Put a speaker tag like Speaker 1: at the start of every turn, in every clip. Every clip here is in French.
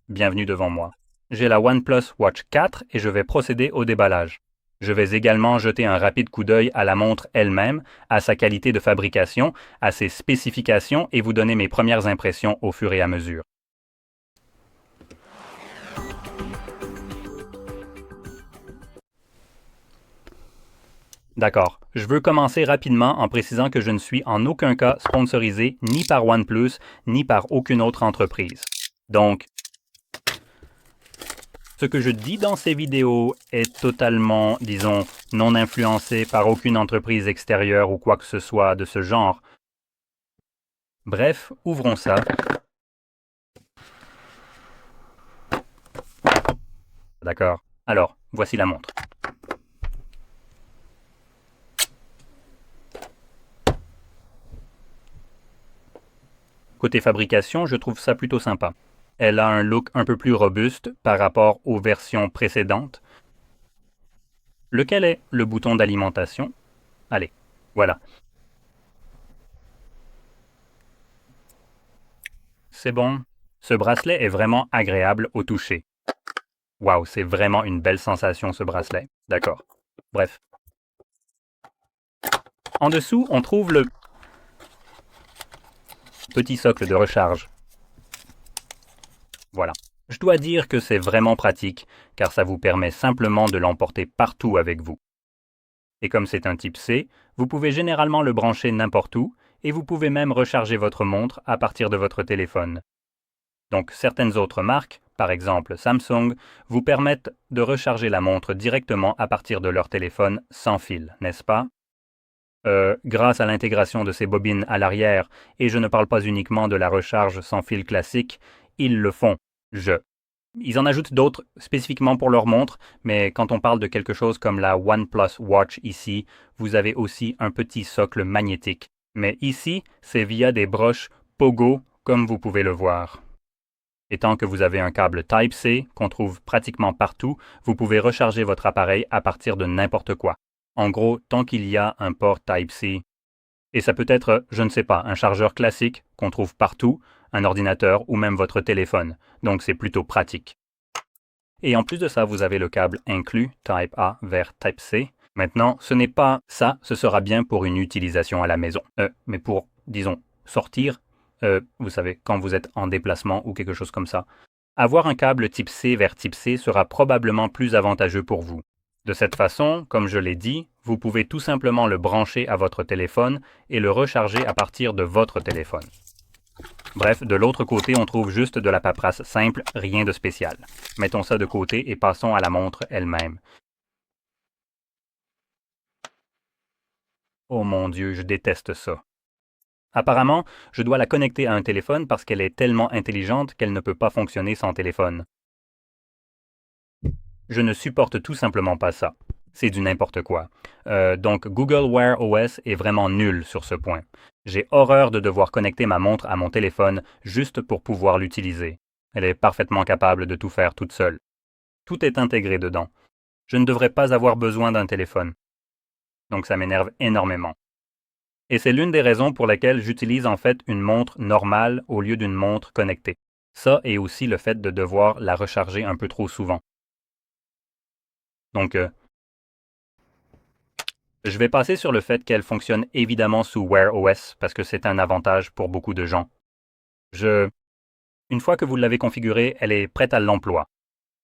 Speaker 1: bienvenue devant moi. J'ai la OnePlus Watch 4 et je vais procéder au déballage. Je vais également jeter un rapide coup d'œil à la montre elle-même, à sa qualité de fabrication, à ses spécifications et vous donner mes premières impressions au fur et à mesure. D'accord. Je veux commencer rapidement en précisant que je ne suis en aucun cas sponsorisé ni par OnePlus ni par aucune autre entreprise. Donc, ce que je dis dans ces vidéos est totalement, disons, non influencé par aucune entreprise extérieure ou quoi que ce soit de ce genre. Bref, ouvrons ça. D'accord. Alors, voici la montre. Côté fabrication, je trouve ça plutôt sympa. Elle a un look un peu plus robuste par rapport aux versions précédentes. Lequel est le bouton d'alimentation? Allez, voilà. C'est bon. Ce bracelet est vraiment agréable au toucher. Waouh, c'est vraiment une belle sensation ce bracelet. D'accord. Bref. En dessous, on trouve le petit socle de recharge. Voilà. Je dois dire que c'est vraiment pratique, car ça vous permet simplement de l'emporter partout avec vous. Et comme c'est un type C, vous pouvez généralement le brancher n'importe où, et vous pouvez même recharger votre montre à partir de votre téléphone. Donc certaines autres marques, par exemple Samsung, vous permettent de recharger la montre directement à partir de leur téléphone sans fil, n'est-ce pas? Grâce à l'intégration de ces bobines à l'arrière, et je ne parle pas uniquement de la recharge sans fil classique, ils le font. Ils en ajoutent d'autres spécifiquement pour leur montre, mais quand on parle de quelque chose comme la OnePlus Watch ici, vous avez aussi un petit socle magnétique. Mais ici, c'est via des broches Pogo, comme vous pouvez le voir. Et tant que vous avez un câble Type-C, qu'on trouve pratiquement partout, vous pouvez recharger votre appareil à partir de n'importe quoi. En gros, tant qu'il y a un port Type-C. Et ça peut être, je ne sais pas, un chargeur classique qu'on trouve partout, un ordinateur ou même votre téléphone. Donc c'est plutôt pratique. Et en plus de ça, vous avez le câble inclus Type A vers Type C. Maintenant, ce n'est pas ça, ce sera bien pour une utilisation à la maison. Mais pour, disons, sortir, vous savez, quand vous êtes en déplacement ou quelque chose comme ça, avoir un câble type C vers type C sera probablement plus avantageux pour vous. De cette façon, comme je l'ai dit, vous pouvez tout simplement le brancher à votre téléphone et le recharger à partir de votre téléphone. Bref, de l'autre côté, on trouve juste de la paperasse simple, rien de spécial. Mettons ça de côté et passons à la montre elle-même. Oh mon Dieu, je déteste ça. Apparemment, je dois la connecter à un téléphone parce qu'elle est tellement intelligente qu'elle ne peut pas fonctionner sans téléphone. Je ne supporte tout simplement pas ça. C'est du n'importe quoi. Donc Google Wear OS est vraiment nul sur ce point. J'ai horreur de devoir connecter ma montre à mon téléphone juste pour pouvoir l'utiliser. Elle est parfaitement capable de tout faire toute seule. Tout est intégré dedans. Je ne devrais pas avoir besoin d'un téléphone. Donc ça m'énerve énormément. Et c'est l'une des raisons pour lesquelles j'utilise en fait une montre normale au lieu d'une montre connectée. Ça et aussi le fait de devoir la recharger un peu trop souvent. Donc, je vais passer sur le fait qu'elle fonctionne évidemment sous Wear OS parce que c'est un avantage pour beaucoup de gens. Une fois que vous l'avez configurée, elle est prête à l'emploi.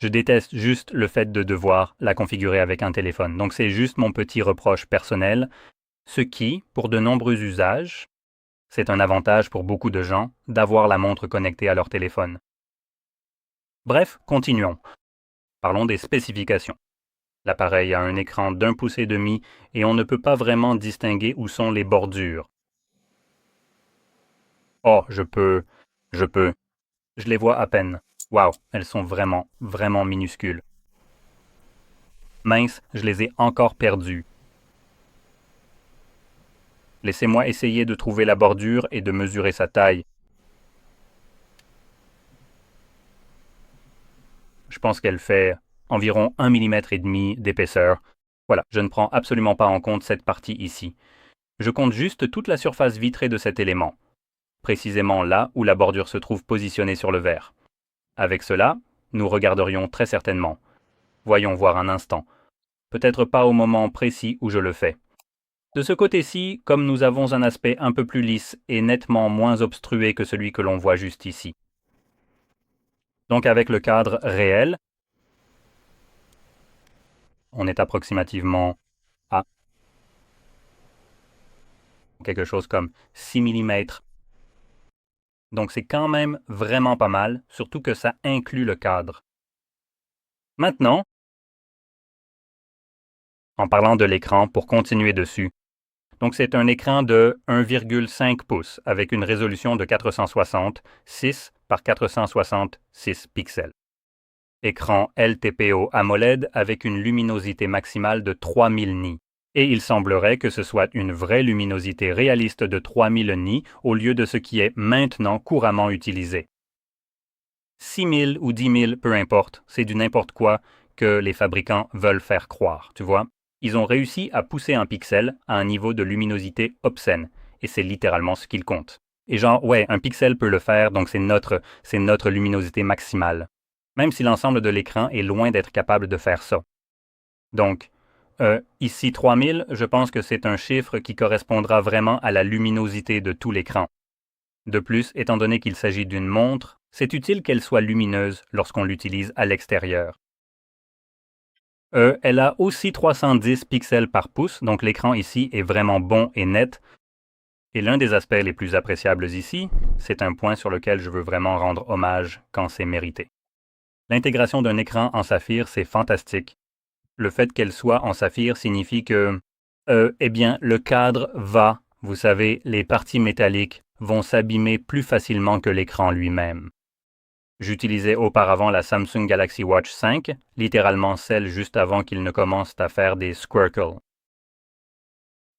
Speaker 1: Je déteste juste le fait de devoir la configurer avec un téléphone. Donc c'est juste mon petit reproche personnel, ce qui, pour de nombreux usages, c'est un avantage pour beaucoup de gens d'avoir la montre connectée à leur téléphone. Bref, continuons. Parlons des spécifications. L'appareil a un écran d'1,5 pouce et on ne peut pas vraiment distinguer où sont les bordures. Oh, je peux. Je les vois à peine. Waouh, elles sont vraiment, vraiment minuscules. Mince, je les ai encore perdues. Laissez-moi essayer de trouver la bordure et de mesurer sa taille. Je pense qu'elle fait environ 1,5 mm d'épaisseur. Voilà, je ne prends absolument pas en compte cette partie ici. Je compte juste toute la surface vitrée de cet élément, précisément là où la bordure se trouve positionnée sur le verre. Avec cela, nous regarderions très certainement. Voyons voir un instant. Peut-être pas au moment précis où je le fais. De ce côté-ci, comme nous avons un aspect un peu plus lisse et nettement moins obstrué que celui que l'on voit juste ici. Donc avec le cadre réel, on est approximativement à quelque chose comme 6 mm. Donc c'est quand même vraiment pas mal, surtout que ça inclut le cadre. Maintenant, en parlant de l'écran, pour continuer dessus, donc c'est un écran de 1,5 pouces avec une résolution de 460, 6 par 466 pixels. Écran LTPO AMOLED avec une luminosité maximale de 3000 nits. Et il semblerait que ce soit une vraie luminosité réaliste de 3000 nits au lieu de ce qui est maintenant couramment utilisé. 6000 ou 10 000, peu importe, c'est du n'importe quoi que les fabricants veulent faire croire, tu vois. Ils ont réussi à pousser un pixel à un niveau de luminosité obscène, et c'est littéralement ce qu'ils comptent. Et genre, ouais, un pixel peut le faire, donc c'est notre luminosité maximale. Même si l'ensemble de l'écran est loin d'être capable de faire ça. Donc, ici 3000, je pense que c'est un chiffre qui correspondra vraiment à la luminosité de tout l'écran. De plus, étant donné qu'il s'agit d'une montre, c'est utile qu'elle soit lumineuse lorsqu'on l'utilise à l'extérieur. Elle a aussi 310 pixels par pouce, donc l'écran ici est vraiment bon et net. Et l'un des aspects les plus appréciables ici, c'est un point sur lequel je veux vraiment rendre hommage quand c'est mérité. L'intégration d'un écran en saphir, c'est fantastique. Le fait qu'elle soit en saphir signifie que, le cadre va, vous savez, les parties métalliques vont s'abîmer plus facilement que l'écran lui-même. J'utilisais auparavant la Samsung Galaxy Watch 5, littéralement celle juste avant qu'ils ne commencent à faire des squircles.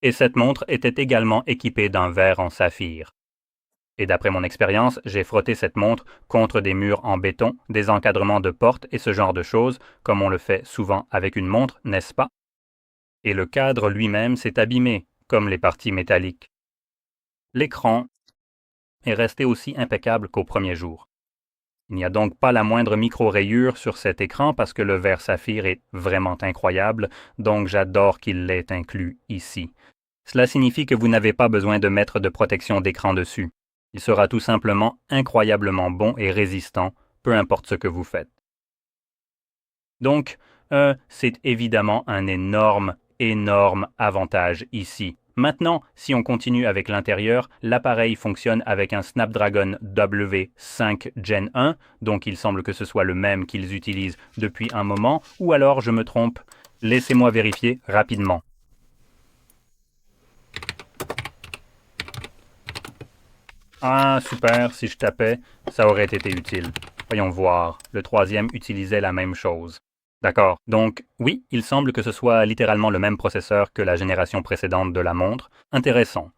Speaker 1: Et cette montre était également équipée d'un verre en saphir. Et d'après mon expérience, j'ai frotté cette montre contre des murs en béton, des encadrements de portes et ce genre de choses, comme on le fait souvent avec une montre, n'est-ce pas? Et le cadre lui-même s'est abîmé, comme les parties métalliques. L'écran est resté aussi impeccable qu'au premier jour. Il n'y a donc pas la moindre micro-rayure sur cet écran parce que le verre saphir est vraiment incroyable, donc j'adore qu'il l'ait inclus ici. Cela signifie que vous n'avez pas besoin de mettre de protection d'écran dessus. Il sera tout simplement incroyablement bon et résistant, peu importe ce que vous faites. Donc, c'est évidemment un énorme avantage ici. Maintenant, si on continue avec l'intérieur, l'appareil fonctionne avec un Snapdragon W5 Gen 1, donc il semble que ce soit le même qu'ils utilisent depuis un moment, ou alors je me trompe. Laissez-moi vérifier rapidement. Ah, super, si je tapais, ça aurait été utile. Voyons voir, le troisième utilisait la même chose. D'accord, donc oui, il semble que ce soit littéralement le même processeur que la génération précédente de la montre. Intéressant.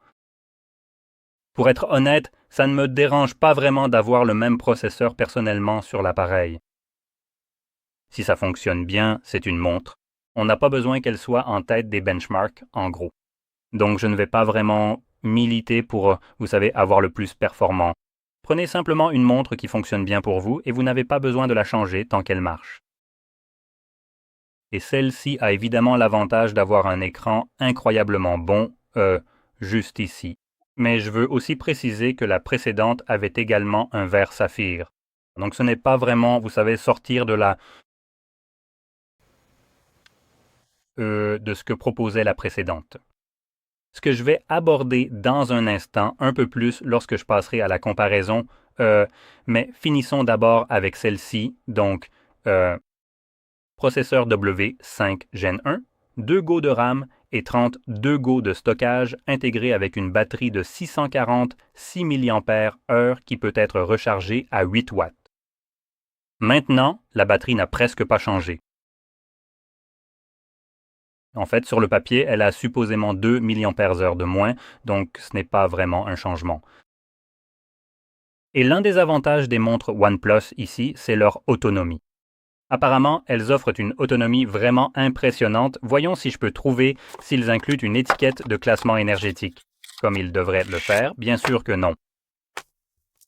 Speaker 1: Pour être honnête, ça ne me dérange pas vraiment d'avoir le même processeur personnellement sur l'appareil. Si ça fonctionne bien, c'est une montre. On n'a pas besoin qu'elle soit en tête des benchmarks, en gros. Donc je ne vais pas vraiment militer pour, vous savez, avoir le plus performant. Prenez simplement une montre qui fonctionne bien pour vous et vous n'avez pas besoin de la changer tant qu'elle marche. Et celle-ci a évidemment l'avantage d'avoir un écran incroyablement bon, juste ici. Mais je veux aussi préciser que la précédente avait également un verre saphir. Donc ce n'est pas vraiment, vous savez, sortir de de ce que proposait la précédente. Ce que je vais aborder dans un instant, un peu plus lorsque je passerai à la comparaison, mais finissons d'abord avec celle-ci, donc processeur W5 Gen 1, 2 Go de RAM et 32 Go de stockage intégrés avec une batterie de 640 6 mAh qui peut être rechargée à 8 watts. Maintenant, la batterie n'a presque pas changé. En fait, sur le papier, elle a supposément 2 mAh de moins, donc ce n'est pas vraiment un changement. Et l'un des avantages des montres OnePlus ici, c'est leur autonomie. Apparemment, elles offrent une autonomie vraiment impressionnante. Voyons si je peux trouver s'ils incluent une étiquette de classement énergétique. Comme ils devraient le faire, bien sûr que non.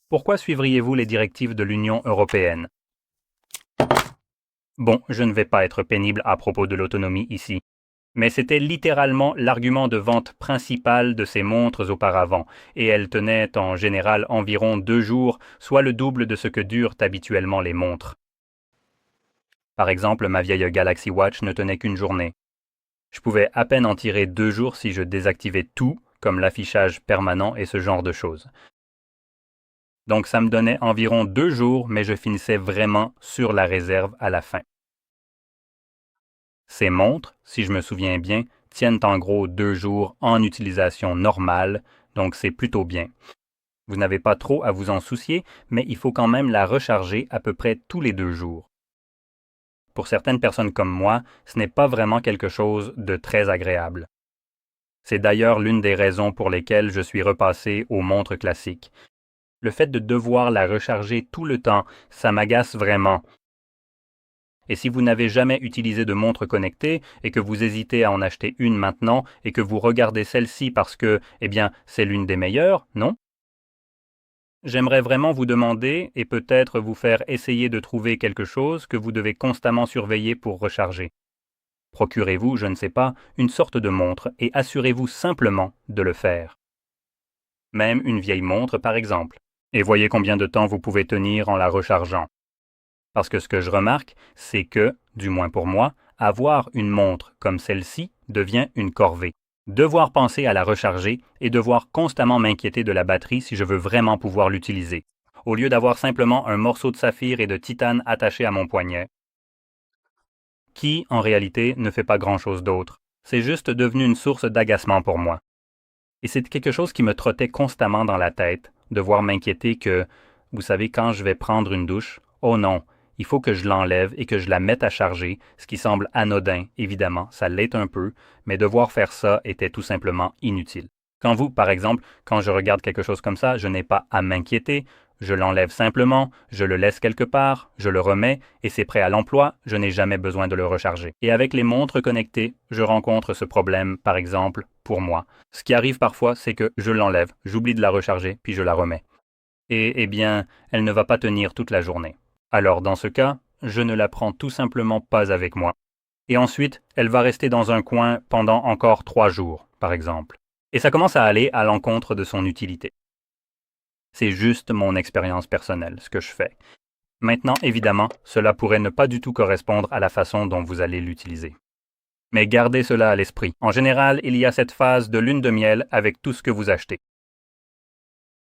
Speaker 1: Pourquoi suivriez-vous les directives de l'Union européenne? Bon, je ne vais pas être pénible à propos de l'autonomie ici, mais c'était littéralement l'argument de vente principal de ces montres auparavant, et elles tenaient en général environ 2 jours, soit le double de ce que durent habituellement les montres. Par exemple, ma vieille Galaxy Watch ne tenait qu'une journée. Je pouvais à peine en tirer 2 jours si je désactivais tout, comme l'affichage permanent et ce genre de choses. Donc ça me donnait environ 2 jours, mais je finissais vraiment sur la réserve à la fin. Ces montres, si je me souviens bien, tiennent en gros 2 jours en utilisation normale, donc c'est plutôt bien. Vous n'avez pas trop à vous en soucier, mais il faut quand même la recharger à peu près tous les 2 jours. Pour certaines personnes comme moi, ce n'est pas vraiment quelque chose de très agréable. C'est d'ailleurs l'une des raisons pour lesquelles je suis repassé aux montres classiques. Le fait de devoir la recharger tout le temps, ça m'agace vraiment. Et si vous n'avez jamais utilisé de montre connectée et que vous hésitez à en acheter une maintenant et que vous regardez celle-ci parce que, eh bien, c'est l'une des meilleures, non? J'aimerais vraiment vous demander et peut-être vous faire essayer de trouver quelque chose que vous devez constamment surveiller pour recharger. Procurez-vous, je ne sais pas, une sorte de montre et assurez-vous simplement de le faire. Même une vieille montre par exemple. Et voyez combien de temps vous pouvez tenir en la rechargeant. Parce que ce que je remarque, c'est que, du moins pour moi, avoir une montre comme celle-ci devient une corvée. Devoir penser à la recharger et devoir constamment m'inquiéter de la batterie si je veux vraiment pouvoir l'utiliser, au lieu d'avoir simplement un morceau de saphir et de titane attaché à mon poignet, qui, en réalité, ne fait pas grand-chose d'autre. C'est juste devenu une source d'agacement pour moi. Et c'est quelque chose qui me trottait constamment dans la tête, devoir m'inquiéter que, vous savez, quand je vais prendre une douche, oh non, il faut que je l'enlève et que je la mette à charger, ce qui semble anodin, évidemment, ça l'est un peu, mais devoir faire ça était tout simplement inutile. Quand vous, par exemple, quand je regarde quelque chose comme ça, je n'ai pas à m'inquiéter, je l'enlève simplement, je le laisse quelque part, je le remets, et c'est prêt à l'emploi, je n'ai jamais besoin de le recharger. Et avec les montres connectées, je rencontre ce problème, par exemple, pour moi. Ce qui arrive parfois, c'est que je l'enlève, j'oublie de la recharger, puis je la remets. Et, eh bien, elle ne va pas tenir toute la journée. Alors, dans ce cas, je ne la prends tout simplement pas avec moi. Et ensuite, elle va rester dans un coin pendant encore 3 jours, par exemple. Et ça commence à aller à l'encontre de son utilité. C'est juste mon expérience personnelle, ce que je fais. Maintenant, évidemment, cela pourrait ne pas du tout correspondre à la façon dont vous allez l'utiliser. Mais gardez cela à l'esprit. En général, il y a cette phase de lune de miel avec tout ce que vous achetez.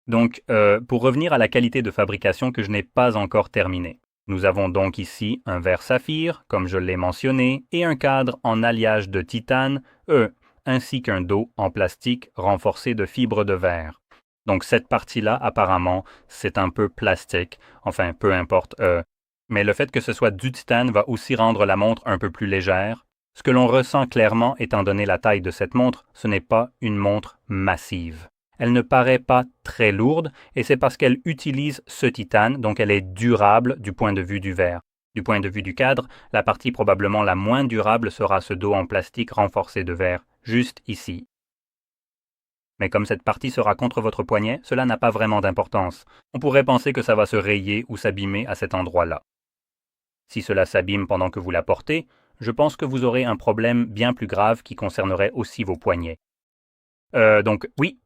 Speaker 1: Donc, pour revenir à la qualité de fabrication que je n'ai pas encore terminée. Nous avons donc ici un verre saphir, comme je l'ai mentionné, et un cadre en alliage de titane, ainsi qu'un dos en plastique renforcé de fibres de verre. Donc cette partie-là, apparemment, c'est un peu plastique, enfin peu importe, mais le fait que ce soit du titane va aussi rendre la montre un peu plus légère. Ce que l'on ressent clairement, étant donné la taille de cette montre, ce n'est pas une montre massive. Elle ne paraît pas très lourde, et c'est parce qu'elle utilise ce titane, donc elle est durable du point de vue du verre. Du point de vue du cadre, la partie probablement la moins durable sera ce dos en plastique renforcé de verre, juste ici. Mais comme cette partie sera contre votre poignet, cela n'a pas vraiment d'importance. On pourrait penser que ça va se rayer ou s'abîmer à cet endroit-là. Si cela s'abîme pendant que vous la portez, je pense que vous aurez un problème bien plus grave qui concernerait aussi vos poignets. Donc oui,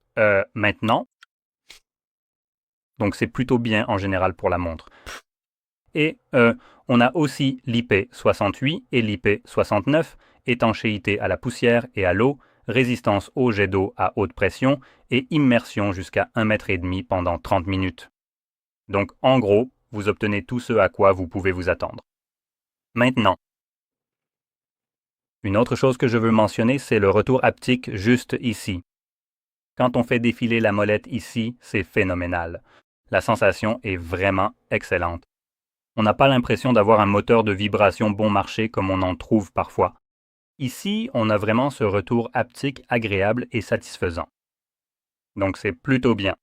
Speaker 1: maintenant, donc c'est plutôt bien en général pour la montre. Et on a aussi l'IP68 et l'IP69, étanchéité à la poussière et à l'eau, résistance au jet d'eau à haute pression et immersion jusqu'à 1,5 m pendant 30 minutes. Donc en gros, vous obtenez tout ce à quoi vous pouvez vous attendre. Maintenant, une autre chose que je veux mentionner, c'est le retour haptique juste ici. Quand on fait défiler la molette ici, c'est phénoménal. La sensation est vraiment excellente. On n'a pas l'impression d'avoir un moteur de vibration bon marché comme on en trouve parfois. Ici, on a vraiment ce retour haptique agréable et satisfaisant. Donc c'est plutôt bien.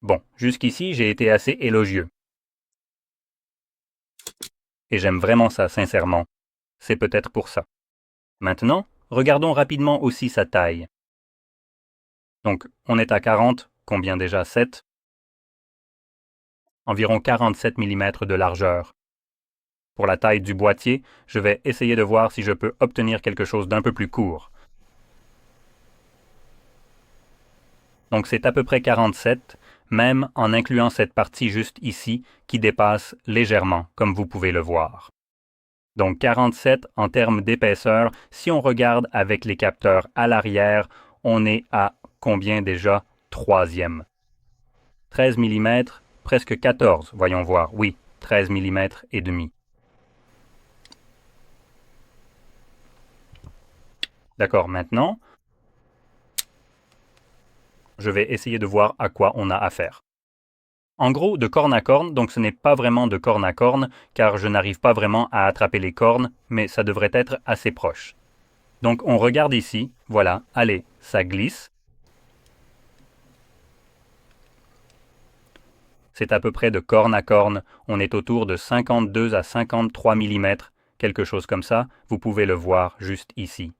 Speaker 1: Bon, jusqu'ici, j'ai été assez élogieux. Et j'aime vraiment ça, sincèrement. C'est peut-être pour ça. Maintenant, regardons rapidement aussi sa taille. Donc, on est à 40, combien déjà 7 Environ 47 mm de largeur. Pour la taille du boîtier, je vais essayer de voir si je peux obtenir quelque chose d'un peu plus court. Donc c'est à peu près 47, même en incluant cette partie juste ici qui dépasse légèrement, comme vous pouvez le voir. Donc 47 en termes d'épaisseur, si on regarde avec les capteurs à l'arrière, on est à combien déjà? Troisième. 13 mm, presque 14, voyons voir. Oui, 13 mm et demi. D'accord, maintenant, je vais essayer de voir à quoi on a affaire. En gros, de corne à corne, donc ce n'est pas vraiment de corne à corne, car je n'arrive pas vraiment à attraper les cornes, mais ça devrait être assez proche. Donc on regarde ici, voilà, allez, ça glisse. C'est à peu près de corne à corne, on est autour de 52 à 53 mm, quelque chose comme ça, vous pouvez le voir juste ici.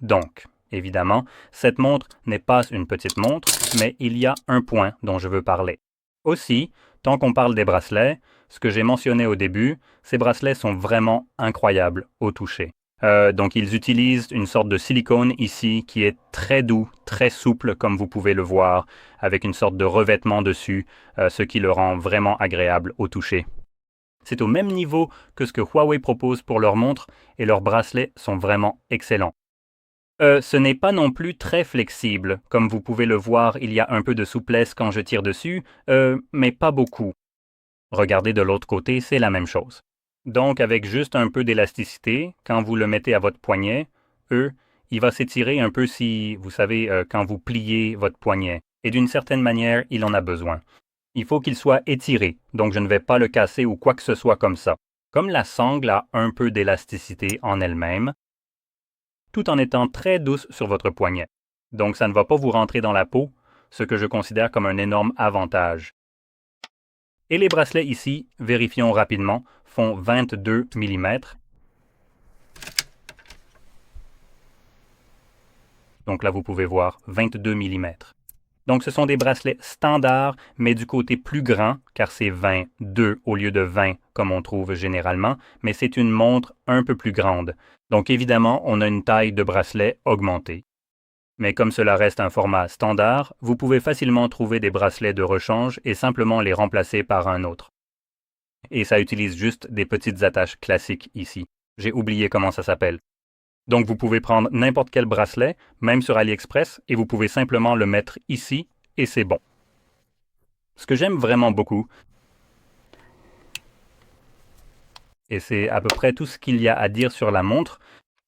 Speaker 1: Donc, évidemment, cette montre n'est pas une petite montre, mais il y a un point dont je veux parler. Aussi, tant qu'on parle des bracelets, ce que j'ai mentionné au début, ces bracelets sont vraiment incroyables au toucher. Donc ils utilisent une sorte de silicone ici qui est très doux, très souple comme vous pouvez le voir, avec une sorte de revêtement dessus, ce qui le rend vraiment agréable au toucher. C'est au même niveau que ce que Huawei propose pour leurs montres et leurs bracelets sont vraiment excellents. Ce n'est pas non plus très flexible. Comme vous pouvez le voir, il y a un peu de souplesse quand je tire dessus, mais pas beaucoup. Regardez de l'autre côté, c'est la même chose. Donc, avec juste un peu d'élasticité, quand vous le mettez à votre poignet, il va s'étirer un peu si, vous savez, quand vous pliez votre poignet. Et d'une certaine manière, il en a besoin. Il faut qu'il soit étiré, donc je ne vais pas le casser ou quoi que ce soit comme ça. Comme la sangle a un peu d'élasticité en elle-même, tout en étant très douce sur votre poignet. Donc ça ne va pas vous rentrer dans la peau, ce que je considère comme un énorme avantage. Et les bracelets ici, vérifions rapidement, font 22 mm. Donc là, vous pouvez voir 22 mm. Donc ce sont des bracelets standards, mais du côté plus grand, car c'est 22 au lieu de 20 comme on trouve généralement, mais c'est une montre un peu plus grande. Donc évidemment, on a une taille de bracelet augmentée. Mais comme cela reste un format standard, vous pouvez facilement trouver des bracelets de rechange et simplement les remplacer par un autre. Et ça utilise juste des petites attaches classiques ici. J'ai oublié comment ça s'appelle. Donc vous pouvez prendre n'importe quel bracelet, même sur AliExpress, et vous pouvez simplement le mettre ici, et c'est bon. Ce que j'aime vraiment beaucoup, et c'est à peu près tout ce qu'il y a à dire sur la montre,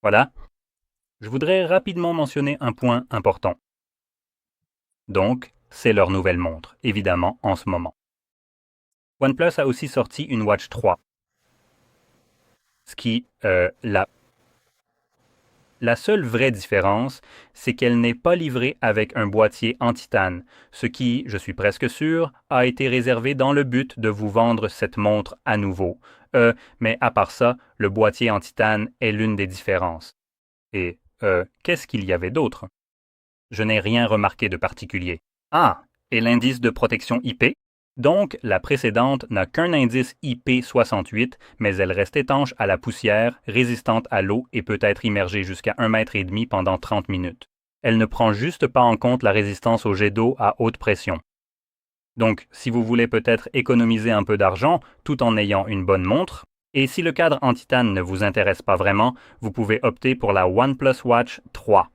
Speaker 1: voilà, je voudrais rapidement mentionner un point important. Donc, c'est leur nouvelle montre, évidemment, en ce moment. OnePlus a aussi sorti une Watch 3, ce qui, la seule vraie différence, c'est qu'elle n'est pas livrée avec un boîtier en titane, ce qui, je suis presque sûr, a été réservé dans le but de vous vendre cette montre à nouveau. Mais à part ça, le boîtier en titane est l'une des différences. Et, qu'est-ce qu'il y avait d'autre? Je n'ai rien remarqué de particulier. Ah, et l'indice de protection IP? Donc, la précédente n'a qu'un indice IP68, mais elle reste étanche à la poussière, résistante à l'eau et peut être immergée jusqu'à 1,5 m pendant 30 minutes. Elle ne prend juste pas en compte la résistance au jet d'eau à haute pression. Donc, si vous voulez peut-être économiser un peu d'argent tout en ayant une bonne montre, et si le cadre en titane ne vous intéresse pas vraiment, vous pouvez opter pour la OnePlus Watch 3.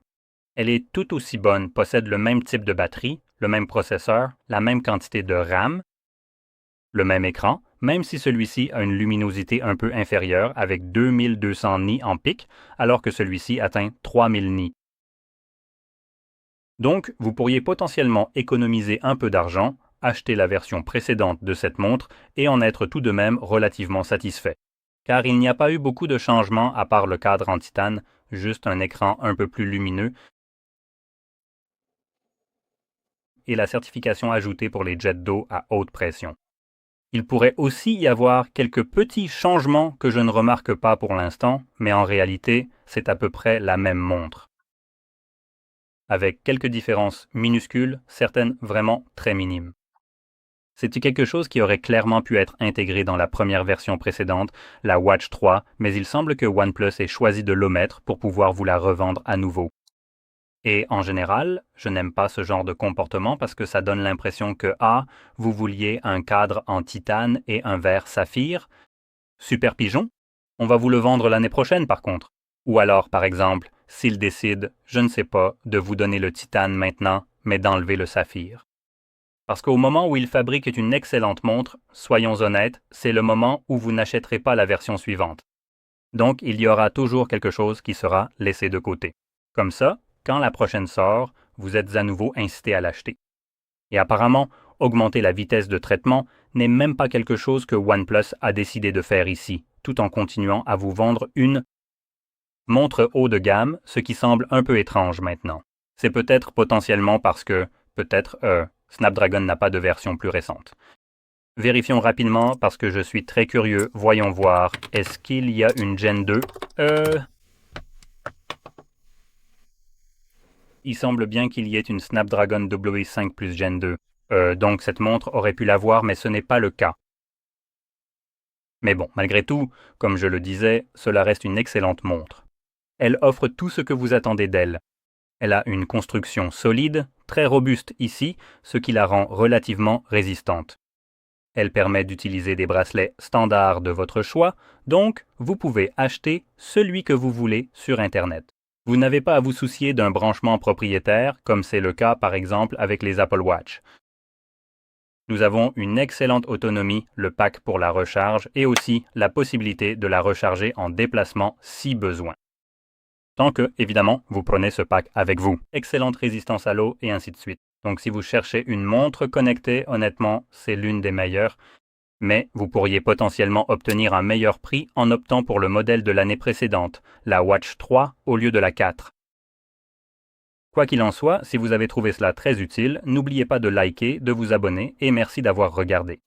Speaker 1: Elle est tout aussi bonne, possède le même type de batterie, le même processeur, la même quantité de RAM, le même écran, même si celui-ci a une luminosité un peu inférieure avec 2200 nits en pic, alors que celui-ci atteint 3000 nits. Donc, vous pourriez potentiellement économiser un peu d'argent, acheter la version précédente de cette montre et en être tout de même relativement satisfait. Car il n'y a pas eu beaucoup de changements à part le cadre en titane, juste un écran un peu plus lumineux et la certification ajoutée pour les jets d'eau à haute pression. Il pourrait aussi y avoir quelques petits changements que je ne remarque pas pour l'instant, mais en réalité, c'est à peu près la même montre. Avec quelques différences minuscules, certaines vraiment très minimes. C'est quelque chose qui aurait clairement pu être intégré dans la première version précédente, la Watch 3, mais il semble que OnePlus ait choisi de l'omettre pour pouvoir vous la revendre à nouveau. Et en général, je n'aime pas ce genre de comportement parce que ça donne l'impression que vous vouliez un cadre en titane et un verre saphir. Super pigeon, on va vous le vendre l'année prochaine par contre. Ou alors, par exemple, s'il décide, je ne sais pas, de vous donner le titane maintenant, mais d'enlever le saphir. Parce qu'au moment où il fabrique une excellente montre, soyons honnêtes, c'est le moment où vous n'achèterez pas la version suivante. Donc, il y aura toujours quelque chose qui sera laissé de côté. Comme ça, quand la prochaine sort, vous êtes à nouveau incité à l'acheter. Et apparemment, augmenter la vitesse de traitement n'est même pas quelque chose que OnePlus a décidé de faire ici, tout en continuant à vous vendre une montre haut de gamme, ce qui semble un peu étrange maintenant. C'est peut-être potentiellement parce que, Snapdragon n'a pas de version plus récente. Vérifions rapidement parce que je suis très curieux. Voyons voir. Est-ce qu'il y a une Gen 2? Il semble bien qu'il y ait une Snapdragon W5 plus Gen 2. Donc cette montre aurait pu l'avoir, mais ce n'est pas le cas. Mais bon, malgré tout, comme je le disais, cela reste une excellente montre. Elle offre tout ce que vous attendez d'elle. Elle a une construction solide, très robuste ici, ce qui la rend relativement résistante. Elle permet d'utiliser des bracelets standards de votre choix, donc vous pouvez acheter celui que vous voulez sur Internet. Vous n'avez pas à vous soucier d'un branchement propriétaire, comme c'est le cas par exemple avec les Apple Watch. Nous avons une excellente autonomie, le pack pour la recharge et aussi la possibilité de la recharger en déplacement si besoin. Tant que, évidemment, vous prenez ce pack avec vous. Excellente résistance à l'eau et ainsi de suite. Donc si vous cherchez une montre connectée, honnêtement, c'est l'une des meilleures. Mais vous pourriez potentiellement obtenir un meilleur prix en optant pour le modèle de l'année précédente, la Watch 3 au lieu de la 4. Quoi qu'il en soit, si vous avez trouvé cela très utile, n'oubliez pas de liker, de vous abonner et merci d'avoir regardé.